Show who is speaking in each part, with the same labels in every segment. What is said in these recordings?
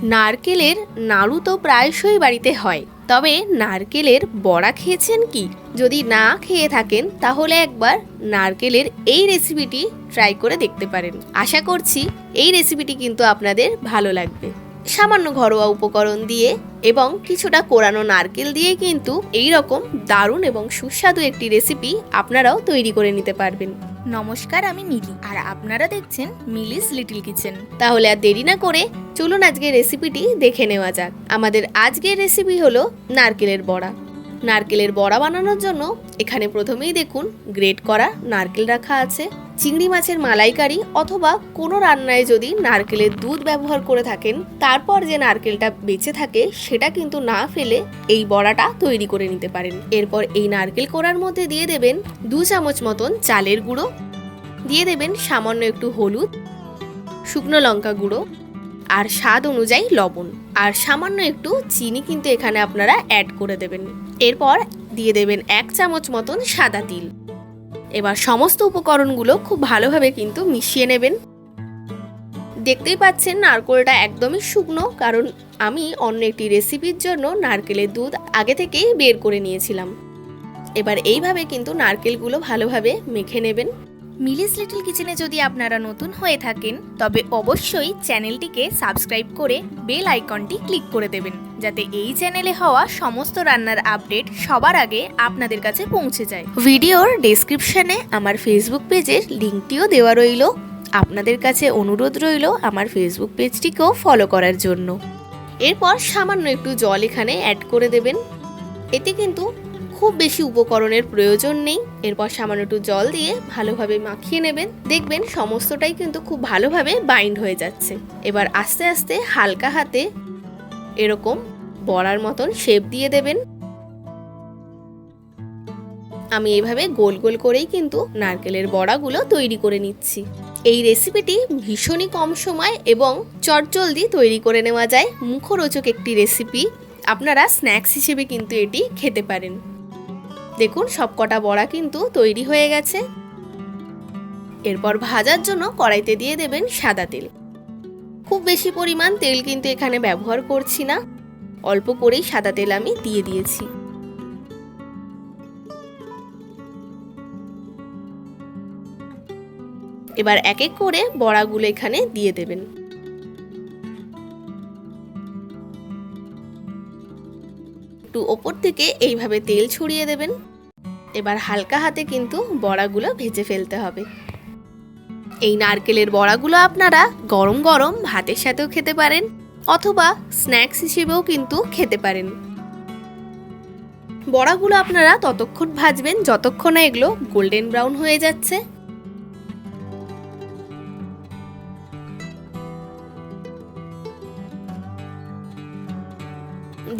Speaker 1: নারকেলের নাড়ু তো প্রায়শই বাড়িতে হয়, তবে নারকেলের বড়া খেয়েছেন কি? যদি না খেয়ে থাকেন তাহলে একবার নারকেলের এই রেসিপিটি ট্রাই করে দেখতে পারেন। আশা করছি এই রেসিপিটি কিন্তু আপনাদের ভালো লাগবে। সামান্য ঘরোয়া উপকরণ দিয়ে এবং কিছুটা কোরানো নারকেল দিয়ে কিন্তু এই রকম দারুণ এবং সুস্বাদু একটি রেসিপি আপনারাও তৈরি করে নিতে পারবেন।
Speaker 2: নমস্কার, আমি মিলি আর আপনারা দেখছেন মিলিস লিটল কিচেন।
Speaker 1: তাহলে আর দেরি না করে চলুন আজকের রেসিপিটি দেখে নেওয়া যাক। আমাদের আজকের রেসিপি হলো নারকেলের বড়া। নারকেলের বড়া বানানোর জন্য এখানে প্রথমেই দেখুন গ্রেট করা নারকেল রাখা আছে। চিংড়ি মাছের মালাইকারি অথবা কোনো রান্নায় যদি নারকেলের দুধ ব্যবহার করে থাকেন, তারপর যে নারকেলটা বেঁচে থাকে সেটা কিন্তু না ফেলে এই বড়াটা তৈরি করে নিতে পারেন। এরপর এই নারকেল কোড়ার মধ্যে দিয়ে দেবেন 2 চামচ মতন চালের গুঁড়ো, দিয়ে দেবেন সামান্য একটু হলুদ, শুকনো লঙ্কা গুঁড়ো আর স্বাদ অনুযায়ী লবণ, আর সামান্য একটু চিনি কিন্তু এখানে আপনারা অ্যাড করে দেবেন। এরপর দিয়ে দেবেন 1 চামচ মতন সাদা তিল। এবার সমস্ত উপকরণগুলো খুব ভালোভাবে কিন্তু মিশিয়ে নেবেন। দেখতেই পাচ্ছেন নারকেলটা একদমই শুকনো, কারণ আমি অন্য একটি রেসিপির জন্য নারকেলের দুধ আগে থেকেই বের করে নিয়েছিলাম। এবার এইভাবে কিন্তু নারকেলগুলো ভালোভাবে মেখে নেবেন।
Speaker 2: মিলিস লিটল কিচেনে যদি আপনারা নতুন হয়ে থাকেন তবে অবশ্যই চ্যানেলটিকে সাবস্ক্রাইব করে বেল আইকনটি ক্লিক করে দেবেন, যাতে এই চ্যানেলে হওয়া সমস্ত রান্নার আপডেট সবার আগে আপনাদের কাছে পৌঁছে যায়।
Speaker 1: ভিডিওর ডেসক্রিপশনে আমার ফেসবুক পেজের লিঙ্কটিও দেওয়া রইল। আপনাদের কাছে অনুরোধ রইল আমার ফেসবুক পেজটিকেও ফলো করার জন্য। এরপর সামান্য একটু জল এখানে অ্যাড করে দেবেন। এতে কিন্তু খুব বেশি উপকরণের প্রয়োজন নেই। এরপর সামান্য একটু জল দিয়ে ভালোভাবে মাখিয়ে নেবেন। দেখবেন সমস্তটাই কিন্তু খুব ভালোভাবে বাইন্ড হয়ে যাচ্ছে। এবার আস্তে আস্তে হালকা হাতে এরকম বড়ার মতন শেপ দিয়ে দেবেন। আমি এভাবে গোল গোল করেই কিন্তু নারকেলের বড়াগুলো তৈরি করে নিচ্ছি। এই রেসিপিটি ভীষণই কম সময় এবং চটজলদি তৈরি করে নেওয়া যায়, মুখরোচক একটি রেসিপি। আপনারা স্ন্যাক্স হিসেবে কিন্তু এটি খেতে পারেন। দেখুন সবকটা বড়া কিন্তু তৈরি হয়ে গেছে। এরপর ভাজার জন্য কড়াইতে দিয়ে দেবেন সাদা তেল। খুব বেশি পরিমাণ তেল কিন্তু এখানে ব্যবহার করছি না, অল্প করেই সাদা তেল আমি দিয়ে দিয়েছি। এবার এক এক করে বড়াগুলো এখানে দিয়ে দেবেন। একটু ওপর থেকে এইভাবে তেল ছড়িয়ে দেবেন। এবার হালকা হাতে কিন্তু বড়াগুলো ভেজে ফেলতে হবে। এই নারকেলের বড়াগুলো আপনারা গরম গরম ভাতের সাথেও খেতে পারেন অথবা স্ন্যাক্স হিসেবেও কিন্তু খেতে পারেন। বড়াগুলো আপনারা ততক্ষণ ভাজবেন যতক্ষণ না এগুলো গোল্ডেন ব্রাউন হয়ে যাচ্ছে।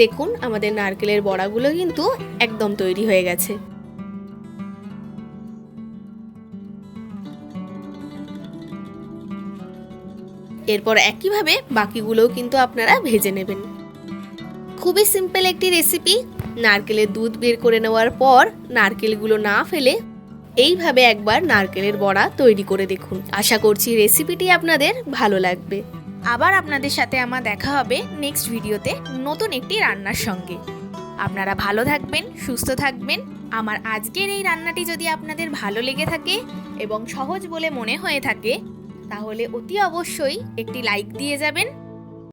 Speaker 1: দেখুন আমাদের নারকেলের বড়াগুলো কিন্তু একদম তৈরি হয়ে গেছে। এরপর একইভাবে বাকিগুলোও কিন্তু আপনারা ভেজে নেবেন। খুবই সিম্পল একটি রেসিপি। নারকেলের দুধ বের করে নেওয়ার পর নারকেলগুলো না ফেলে এইভাবে একবার নারকেলের বড়া তৈরি করে দেখুন। আশা করছি রেসিপিটি আপনাদের ভালো লাগবে।
Speaker 2: আবার আপনাদের সাথে আমার দেখা হবে নেক্সট ভিডিওতে নতুন একটি রান্নার সঙ্গে। আপনারা ভালো থাকবেন, সুস্থ থাকবেন। আমার আজকের এই রান্নাটি যদি আপনাদের ভালো লেগে থাকে এবং সহজ বলে মনে হয়ে থাকে তাহলে অতি অবশ্যই একটি লাইক দিয়ে যাবেন।